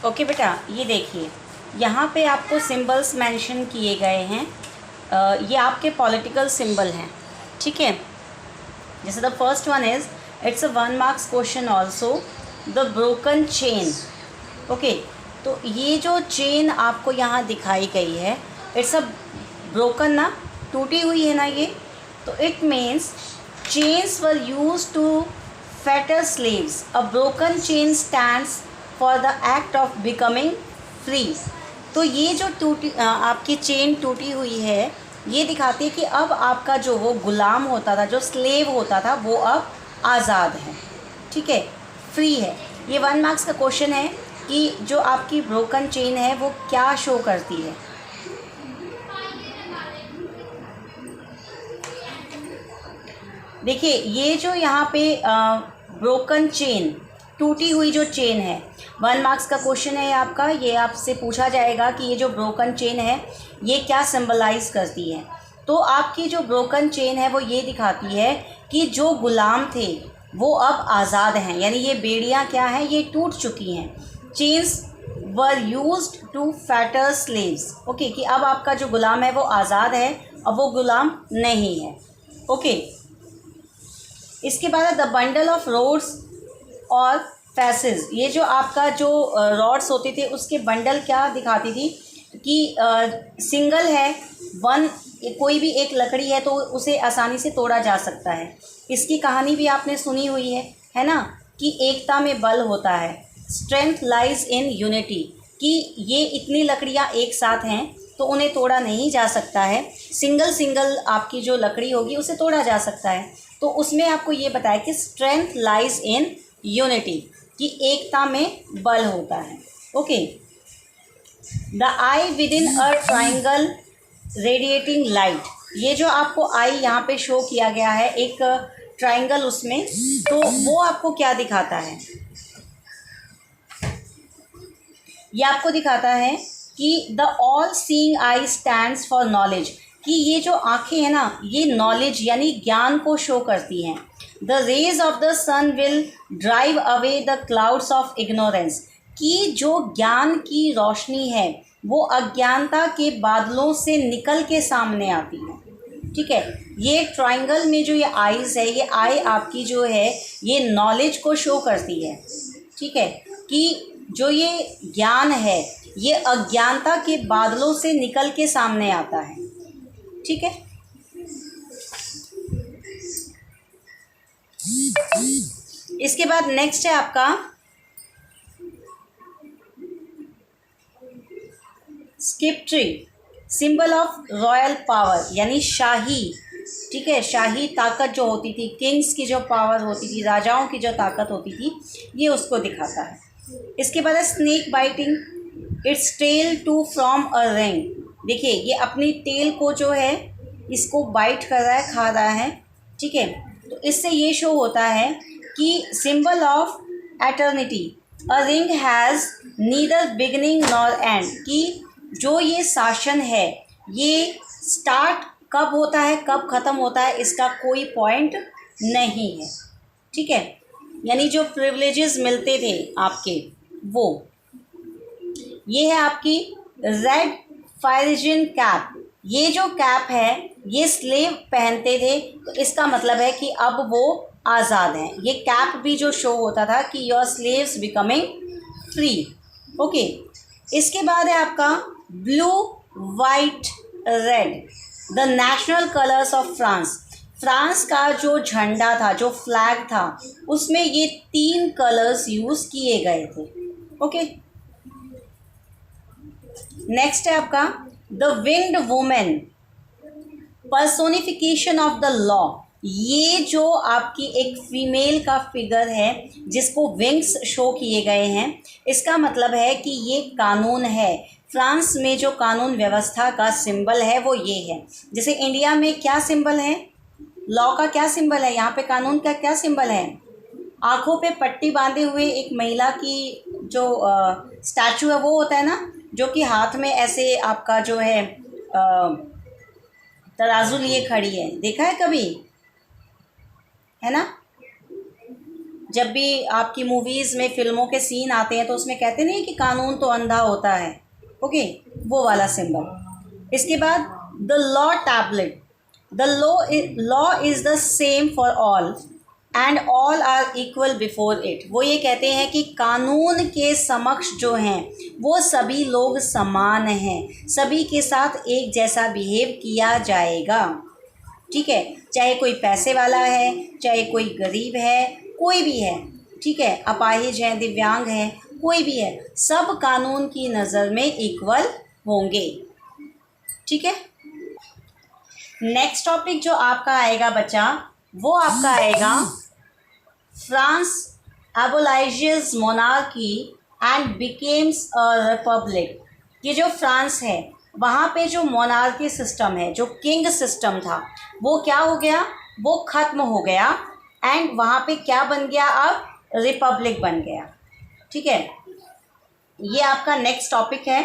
Okay बेटा, ये देखिए यहाँ पे आपको सिंबल्स मेंशन किए गए हैं। ये आपके पॉलिटिकल सिंबल हैं, ठीक है। जैसे the first one is, it's a 1 marks question also, the broken chain. Okay, तो ये जो चेन आपको यहाँ दिखाई गई है, इट्स अ ब्रोकन ना, टूटी हुई है ना ये, तो it means chains were use to fetter slaves. A broken chain stands for the act of becoming free. तो ये जो आपकी चेन टूटी हुई है, ये दिखाती है कि अब आपका जो वो गुलाम होता था, जो स्लेव होता था, वो अब आज़ाद है, ठीक है, फ्री है। ये 1 मार्क्स का क्वेश्चन है कि जो आपकी ब्रोकन चेन है वो क्या शो करती है। देखिए ये जो यहाँ पे ब्रोकन चेन, टूटी हुई जो चेन है, 1 मार्क्स का क्वेश्चन है आपका। ये आपसे पूछा जाएगा कि ये जो ब्रोकन चेन है ये क्या सिंबलाइज करती है। तो आपकी जो ब्रोकन चेन है वो ये दिखाती है कि जो गुलाम थे वो अब आज़ाद हैं, यानी ये बेड़ियाँ क्या हैं, ये टूट चुकी हैं। Chains were used to fetter slaves. Okay, कि अब आपका जो गुलाम है वो आज़ाद है, अब वो गुलाम नहीं है। ओके, इसके बाद द बंडल ऑफ रोड्स और फैसेस। ये जो आपका जो रॉड्स होते थे उसके बंडल क्या दिखाती थी कि सिंगल है, वन, कोई भी एक लकड़ी है तो उसे आसानी से तोड़ा जा सकता है। इसकी कहानी भी आपने सुनी हुई है ना, कि एकता में बल होता है, स्ट्रेंथ लाइज इन यूनिटी, कि ये इतनी लकड़ियाँ एक साथ हैं तो उन्हें तोड़ा नहीं जा सकता है। सिंगल सिंगल आपकी जो लकड़ी होगी उसे तोड़ा जा सकता है। तो उसमें आपको ये बताया कि स्ट्रेंथ लाइज इन यूनिटी, कि एकता में बल होता है। Okay, the I with in a triangle radiating light. ये जो आपको आई यहाँ पे शो किया गया है, एक ट्राइंगल उसमें, तो वो आपको क्या दिखाता है? ये आपको दिखाता है कि the all seeing I stands for knowledge, कि ये जो आँखें हैं ना, ये नॉलेज यानी ज्ञान को शो करती हैं। The rays of the sun will drive away the clouds of ignorance, कि जो ज्ञान की रोशनी है वो अज्ञानता के बादलों से निकल के सामने आती है, ठीक है। ये ट्राइंगल में जो ये आईज है, ये आई आपकी जो है ये नॉलेज को शो करती है, ठीक है, कि जो ये ज्ञान है ये अज्ञानता के बादलों से निकल के सामने आता है, ठीक है। इसके बाद नेक्स्ट है आपका skip tree, symbol of royal power, यानी शाही, ठीक है, शाही ताकत जो होती थी, किंग्स की जो पावर होती थी, राजाओं की जो ताकत होती थी, ये उसको दिखाता है। इसके बाद है snake biting its tail to from a ring. देखिए ये अपनी टेल को जो है इसको बाइट कर रहा है, खा रहा है, ठीक है। तो इससे ये शो होता है कि symbol of eternity, a ring has neither beginning nor and, कि जो ये शासन है ये स्टार्ट कब होता है कब ख़त्म होता है इसका कोई पॉइंट नहीं है, ठीक है। यानी जो प्रिविलेजेस मिलते थे आपके, वो ये है आपकी रेड फायरिजिन कैप। ये जो कैप है ये स्लेव पहनते थे, तो इसका मतलब है कि अब वो आज़ाद हैं। ये कैप भी जो शो होता था कि your slaves becoming free. Okay, इसके बाद है आपका blue white red, the national colours of France. France का जो झंडा था, जो फ्लैग था, उसमें ये 3 कलर्स यूज़ किए गए थे। ओके, नेक्स्ट है आपका the winged women, personification of the law. ये जो आपकी एक फीमेल का फिगर है जिसको विंग्स शो किए गए हैं, इसका मतलब है कि ये कानून है। फ्रांस में जो कानून व्यवस्था का सिंबल है वो ये है। जैसे इंडिया में क्या सिंबल है, लॉ का क्या सिंबल है, यहाँ पे कानून का क्या सिंबल है? आँखों पे पट्टी बांधे हुए एक महिला की जो स्टैचू है वो होता है ना, जो कि हाथ में ऐसे आपका जो है तराजू लिए खड़ी है, देखा है कभी, है ना? जब भी आपकी मूवीज़ में, फिल्मों के सीन आते हैं तो उसमें कहते नहीं कि कानून तो अंधा होता है, ओके, वो वाला सिंबल। इसके बाद the law tablet, the law is the same for all and all are equal before it. वो ये कहते हैं कि कानून के समक्ष जो हैं वो सभी लोग समान हैं, सभी के साथ एक जैसा बिहेव किया जाएगा, ठीक है, चाहे कोई पैसे वाला है, चाहे कोई गरीब है, कोई भी है, ठीक है, अपाहिज है, दिव्यांग है, कोई भी है, सब कानून की नज़र में इक्वल होंगे, ठीक है। नेक्स्ट टॉपिक जो आपका आएगा बच्चा, वो आपका आएगा France abolishes monarchy and becomes a republic. ये जो फ्रांस है वहाँ पे जो मोनार्की सिस्टम है, जो किंग सिस्टम था, वो क्या हो गया, वो ख़त्म हो गया एंड वहाँ पे क्या बन गया, अब रिपब्लिक बन गया, ठीक है। ये आपका नेक्स्ट टॉपिक है।